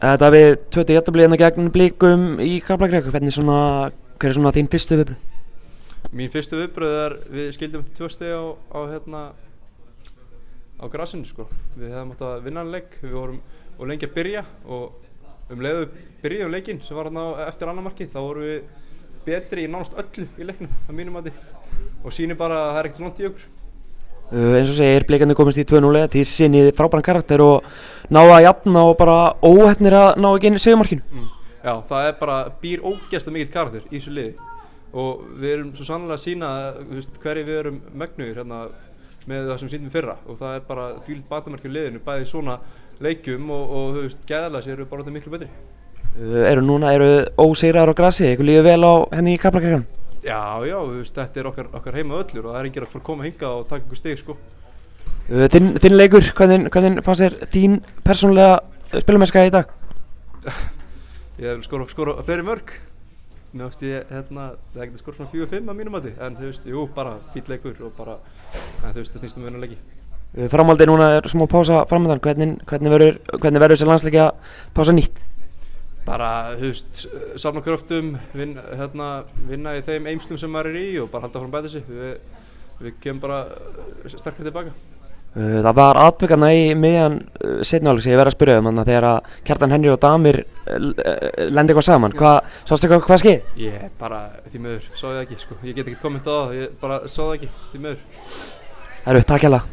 Þetta við 2 jafntefli hérna gegn Blikum í Kaplakrika, hver er svona þín fyrstu viðbrögð? Mín fyrstu viðbrögð við skildum eftir 2 stig á grasinu sko. Við hefðum átt að vinna leik, við vorum lengi að byrja og leið við byrjuðum leikinn sem var eftir annar markið, þá vorum við betri í nánast öllu í leiknum að mínum mati og sýnir bara að það er ekkert langt í okkur. Eins og segir, Blikarnir komist í 2-0, þið sýnið frábæran karakter og náðu að jafna og bara óheppnir að ná ekki inn sigurmarkinu. Já, það er bara býr ógeðslega mikill karakter í þessu liði og við erum svo sannlega að sýna hverju við erum megnugir hérna með það sem sýndum fyrra og það er bara þvílíkt batamerki á liðinu, bæði svona leikjum og gæðalega sér við bara þetta miklu betri. Eru ósigrar á grasi, ykkur líður vel á henni í Kaplakrikanum? Já, þetta er okkar heima öllur og það er enginn að fara að koma hingað og taka ykkur stig sko. Þinn leikur, hvernig fannst þér þín persónulega spilumennska í dag? Ég hef skorað fleiri mörk. Mér finnst það er ekkert að skora svona 4-5 að mínum mati, en bara fínn leikur og bara, það snýst um að vinna leiki. Framhaldið núna er smá pása framöndan, hvernig verður þessi landsleikja pása nýtt? Bara, safna kröftum, vinna í þeim eymslum sem maður er í og bara halda fram bæta sig. Við kemum bara sterklega tilbaka. Það var atvikarna í miðjan seinni hálfleiks sem ég verið að spyrja þannig að þegar Kjartan Henry og Damir lendi eitthvað saman, sástu hvað skeið? Ég bara, því miður, sá það ekki sko. Ég get ekkert kommentað á það, ég bara sá það ekki, því miður. Takk hérlega.